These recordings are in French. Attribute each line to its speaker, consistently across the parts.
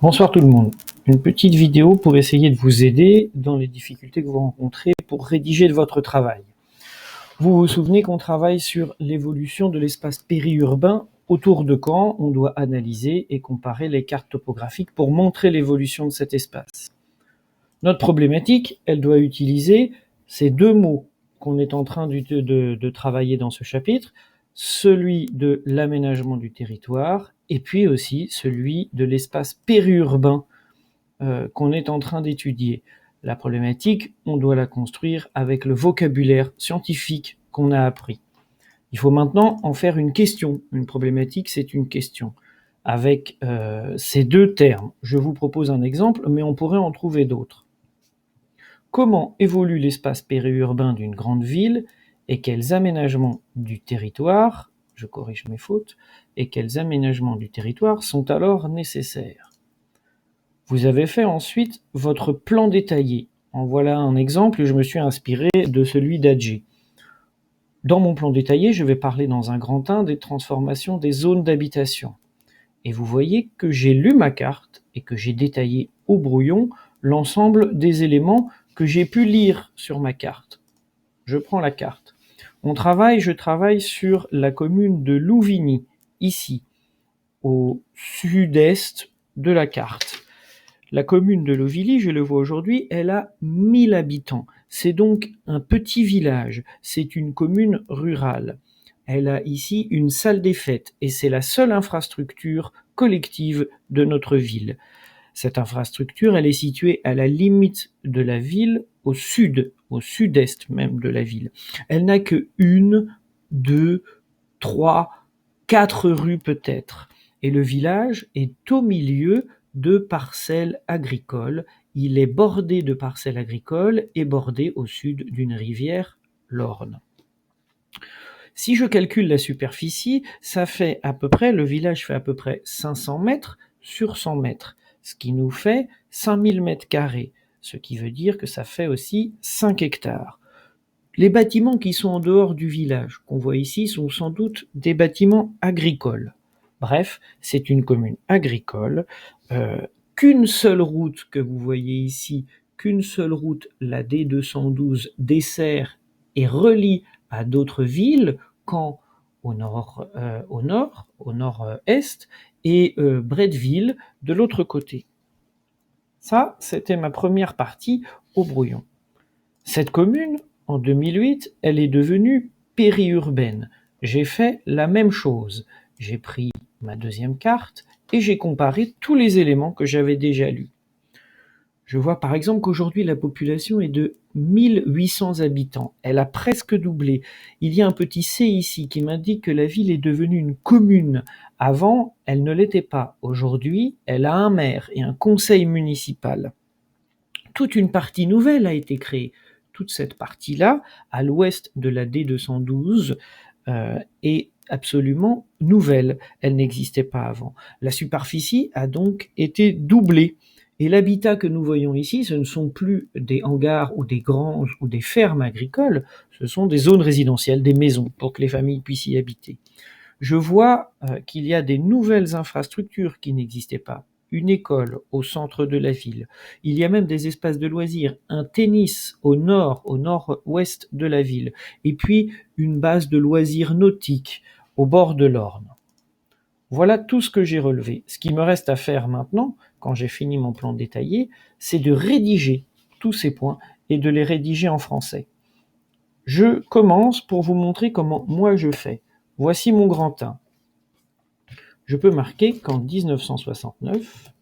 Speaker 1: Bonsoir tout le monde. Une petite vidéo pour essayer de vous aider dans les difficultés que vous rencontrez pour rédiger de votre travail. Vous vous souvenez qu'on travaille sur l'évolution de l'espace périurbain autour de Caen. On doit analyser et comparer les cartes topographiques pour montrer l'évolution de cet espace. Notre problématique, elle doit utiliser ces deux mots qu'on est en train de travailler dans ce chapitre, celui de l'aménagement du territoire et puis aussi celui de l'espace périurbain qu'on est en train d'étudier. La problématique, on doit la construire avec le vocabulaire scientifique qu'on a appris. Il faut maintenant en faire une question. Une problématique, c'est une question. Avec ces deux termes, je vous propose un exemple, mais on pourrait en trouver d'autres. Comment évolue l'espace périurbain d'une grande ville et quels aménagements du territoire, je corrige mes fautes, et quels aménagements du territoire sont alors nécessaires? Vous avez fait ensuite votre plan détaillé. En voilà un exemple, je me suis inspiré de celui d'Adjé. Dans mon plan détaillé, je vais parler dans un grand 1 des transformations des zones d'habitation. Et vous voyez que j'ai lu ma carte et que j'ai détaillé au brouillon l'ensemble des éléments que j'ai pu lire sur ma carte. Je prends la carte. Je travaille sur la commune de Louvigny, ici, au sud-est de la carte. La commune de Louvigny, je le vois aujourd'hui, elle a 1000 habitants. C'est donc un petit village, c'est une commune rurale. Elle a ici une salle des fêtes et c'est la seule infrastructure collective de notre ville. Cette infrastructure, elle est située à la limite de la ville, au sud-est même de la ville. Elle n'a que 1, 2, 3, 4 rues peut-être. Et le village est au milieu de parcelles agricoles. Il est bordé de parcelles agricoles et bordé au sud d'une rivière, l'Orne. Si je calcule la superficie, le village fait à peu près 500 mètres sur 100 mètres, ce qui nous fait 5000 mètres carrés, ce qui veut dire que ça fait aussi 5 hectares. Les bâtiments qui sont en dehors du village, qu'on voit ici, sont sans doute des bâtiments agricoles. Bref, c'est une commune agricole, qu'une seule route que vous voyez ici, la D212, dessert et relie à d'autres villes, Caen au nord-est, et Bretteville de l'autre côté. Ça, c'était ma première partie au brouillon. Cette commune, en 2008, elle est devenue périurbaine. J'ai fait la même chose. J'ai pris ma deuxième carte et j'ai comparé tous les éléments que j'avais déjà lus. Je vois par exemple qu'aujourd'hui la population est de 1800 habitants. Elle a presque doublé. Il y a un petit C ici qui m'indique que la ville est devenue une commune. Avant, elle ne l'était pas. Aujourd'hui, elle a un maire et un conseil municipal. Toute une partie nouvelle a été créée. Toute cette partie-là, à l'ouest de la D212, est absolument nouvelle. Elle n'existait pas avant. La superficie a donc été doublée. Et l'habitat que nous voyons ici, ce ne sont plus des hangars ou des granges ou des fermes agricoles, ce sont des zones résidentielles, des maisons, pour que les familles puissent y habiter. Je vois qu'il y a des nouvelles infrastructures qui n'existaient pas. Une école au centre de la ville. Il y a même des espaces de loisirs, un tennis au nord-ouest de la ville, et puis une base de loisirs nautiques au bord de l'Orne. Voilà tout ce que j'ai relevé. Ce qui me reste à faire maintenant, quand j'ai fini mon plan détaillé, c'est de rédiger tous ces points et de les rédiger en français. Je commence pour vous montrer comment moi je fais. Voici mon grand 1. Je peux marquer qu'en 1969,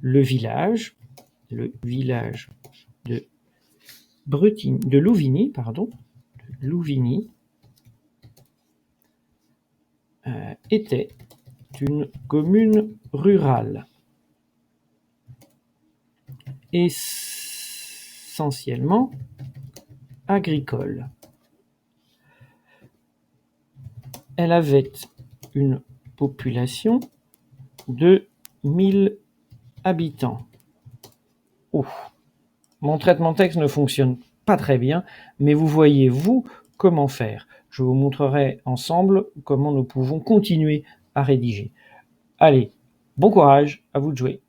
Speaker 1: le village de Louvigny, était une commune rurale, essentiellement agricole. Elle avait une population de 1000 habitants. Ouf, mon traitement de texte ne fonctionne pas très bien, mais vous voyez, vous, comment faire. Je vous montrerai ensemble comment nous pouvons continuer à rédiger. Allez, bon courage, à vous de jouer.